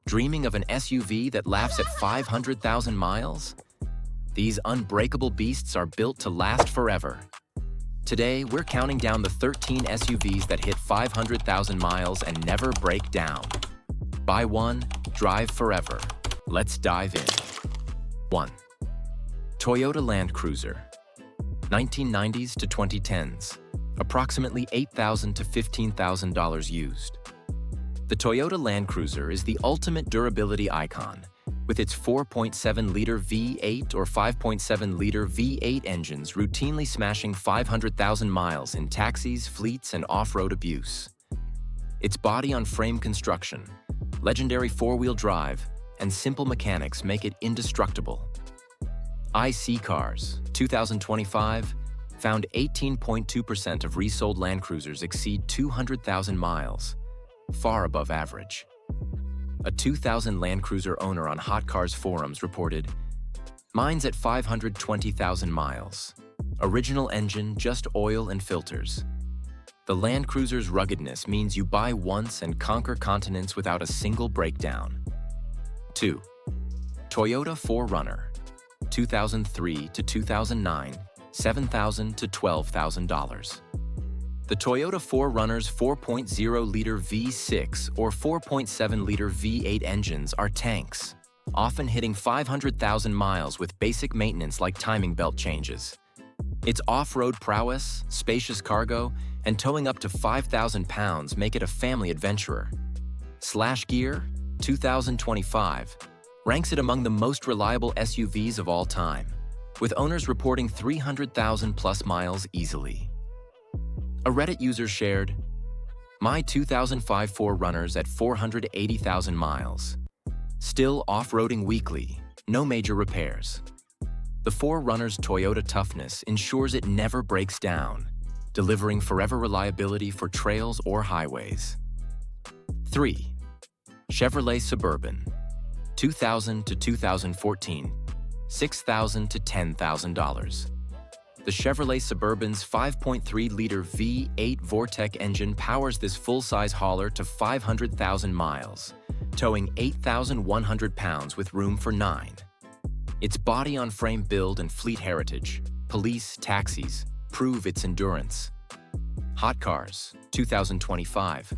Dreaming of an SUV that laughs at 500,000 miles? These unbreakable beasts are built to last forever. Today, we're counting down the 13 SUVs that hit 500,000 miles and never break down. Buy one, drive forever. Let's dive in. 1. Toyota Land Cruiser. 1990s to 2010s. Approximately $8,000 to $15,000 used. The Toyota Land Cruiser is the ultimate durability icon, with its 4.7-liter V8 or 5.7-liter V8 engines routinely smashing 500,000 miles in taxis, fleets, and off-road abuse. Its body-on-frame construction, legendary four-wheel drive, and simple mechanics make it indestructible. IC Cars, 2025, found 18.2% of resold Land Cruisers exceed 200,000 miles, far above average. A 2000 Land Cruiser owner on Hot Cars forums reported, "Mine's at 520,000 miles. Original engine, just oil and filters." The Land Cruiser's ruggedness means you buy once and conquer continents without a single breakdown. 2. Toyota 4Runner. 2003 to 2009, $7,000 to $12,000. The Toyota 4Runner's 4.0-liter V6 or 4.7-liter V8 engines are tanks, often hitting 500,000 miles with basic maintenance like timing belt changes. Its off-road prowess, spacious cargo, and towing up to 5,000 pounds make it a family adventurer. Slash Gear, 2025, ranks it among the most reliable SUVs of all time, with owners reporting 300,000-plus miles easily. A Reddit user shared, "My 2005 4Runners at 480,000 miles. Still off-roading weekly, no major repairs." The 4Runner's Toyota toughness ensures it never breaks down, delivering forever reliability for trails or highways. 3. Chevrolet Suburban. 2000 to 2014, $6,000 to $10,000. The Chevrolet Suburban's 5.3-liter V8 Vortec engine powers this full-size hauler to 500,000 miles, towing 8,100 pounds with room for 9. Its body-on-frame build and fleet heritage, police, taxis, prove its endurance. Hot Cars, 2025,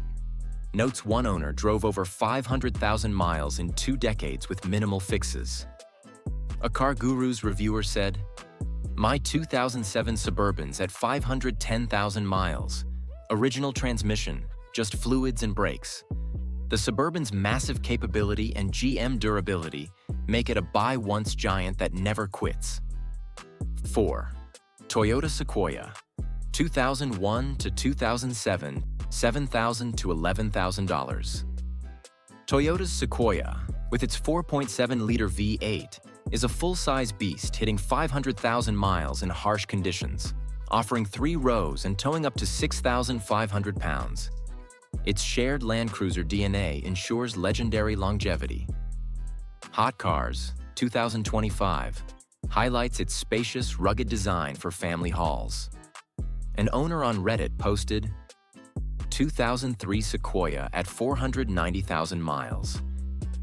notes one owner drove over 500,000 miles in 2 decades with minimal fixes. A Car Guru's reviewer said, "My 2007 Suburban's at 510,000 miles. Original transmission, just fluids and brakes." The Suburban's massive capability and GM durability make it a buy-once giant that never quits. 4. Toyota Sequoia. 2001 to 2007, $7,000 to $11,000. Toyota's Sequoia, with its 4.7-liter V8, is a full-size beast hitting 500,000 miles in harsh conditions, offering 3 rows and towing up to 6,500 pounds. Its shared Land Cruiser DNA ensures legendary longevity. Hot Cars, 2025, highlights its spacious, rugged design for family hauls. An owner on Reddit posted, 2003 Sequoia at 490,000 miles.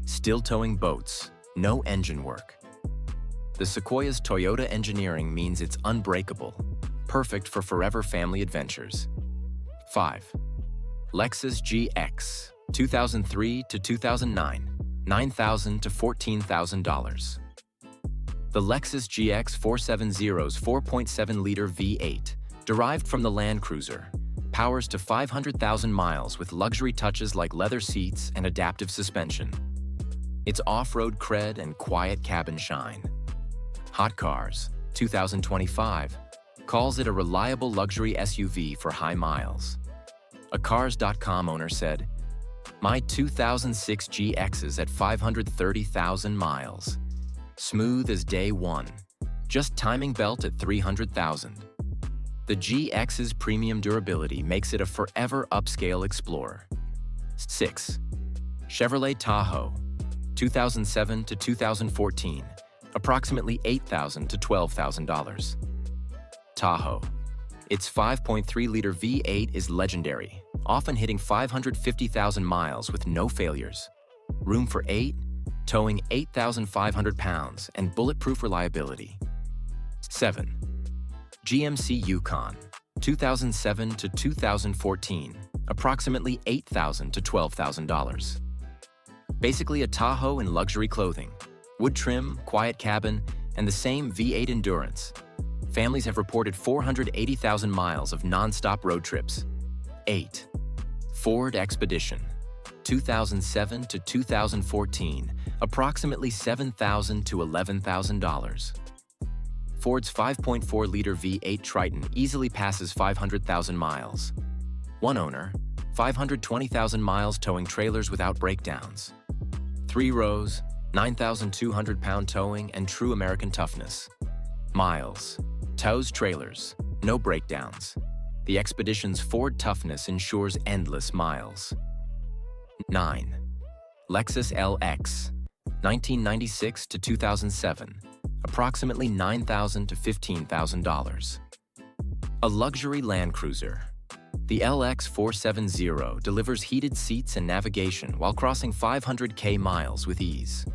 Still towing boats, no engine work. The Sequoia's Toyota engineering means it's unbreakable, perfect for forever family adventures. 5. Lexus GX, 2003 to 2009, $9,000 to $14,000. The Lexus GX 470's 4.7-liter V8, derived from the Land Cruiser, powers to 500,000 miles with luxury touches like leather seats and adaptive suspension. Its off-road cred and quiet cabin shine. Hot Cars, 2025, calls it a reliable luxury SUV for high miles. A Cars.com owner said, "My 2006 GX's at 530,000 miles. Smooth as day one. Just timing belt at 300,000. The GX's premium durability makes it a forever upscale explorer." 6. Chevrolet Tahoe. 2007 to 2014, approximately $8,000 to $12,000. Tahoe. Its 5.3-liter V8 is legendary, often hitting 550,000 miles with no failures. room for 8, towing 8,500 pounds, and bulletproof reliability. 7. GMC Yukon, 2007 to 2014, approximately $8,000 to $12,000. Basically a Tahoe in luxury clothing, wood trim, quiet cabin, and the same V8 endurance. Families have reported 480,000 miles of non-stop road trips. 8. Ford Expedition, 2007 to 2014, approximately $7,000 to $11,000. Ford's 5.4-liter V8 Triton easily passes 500,000 miles. One owner, 520,000 miles towing trailers without breakdowns. 3 rows, 9,200-pound towing, and true American toughness. Miles, tows trailers, no breakdowns. The Expedition's Ford toughness ensures endless miles. 9. Lexus LX, 1996 to 2007, approximately $9,000 to $15,000. A luxury Land Cruiser. The LX 470 delivers heated seats and navigation while crossing 500K miles with ease.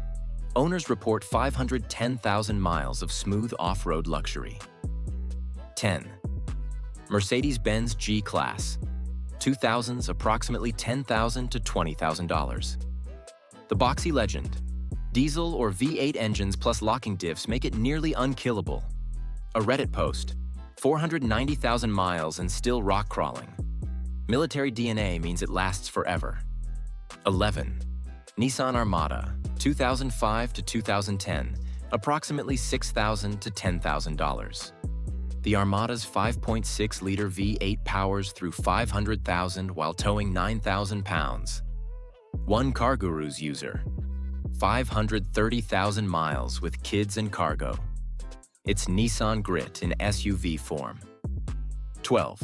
Owners report 510,000 miles of smooth off-road luxury. 10. Mercedes-Benz G-Class, 2000s, approximately $10,000 to $20,000. The boxy legend. Diesel or V8 engines plus locking diffs make it nearly unkillable. A Reddit post, 490,000 miles and still rock crawling. Military DNA means it lasts forever. 11. Nissan Armada, 2005 to 2010, approximately $6,000 to $10,000. The Armada's 5.6-liter V8 powers through 500,000 while towing 9,000 pounds. One CarGurus user, 530,000 miles with kids and cargo. It's Nissan Grit in SUV form. 12.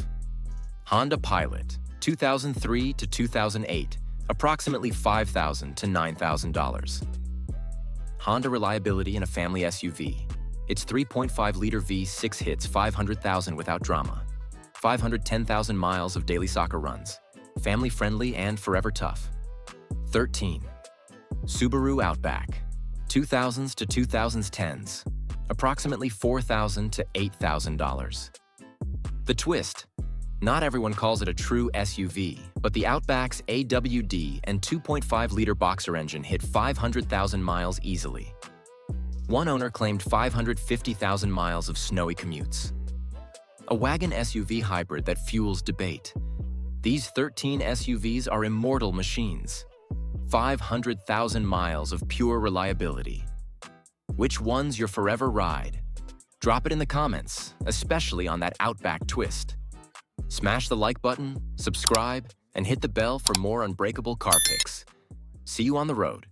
Honda Pilot, 2003 to 2008, approximately $5,000 to $9,000. Honda reliability in a family SUV. Its 3.5-liter V6 hits 500,000 without drama. 510,000 miles of daily soccer runs. Family-friendly and forever tough. 13. Subaru Outback, 2000s to 2010s, approximately $4,000 to $8,000. The twist. Not everyone calls it a true SUV, but the Outback's AWD and 2.5-liter boxer engine hit 500,000 miles easily. One owner claimed 550,000 miles of snowy commutes. A wagon SUV hybrid that fuels debate. These 13 SUVs are immortal machines. 500,000 miles of pure reliability. Which one's your forever ride? Drop it in the comments, especially on that Outback twist. Smash the like button, subscribe, and hit the bell for more unbreakable car picks. See you on the road.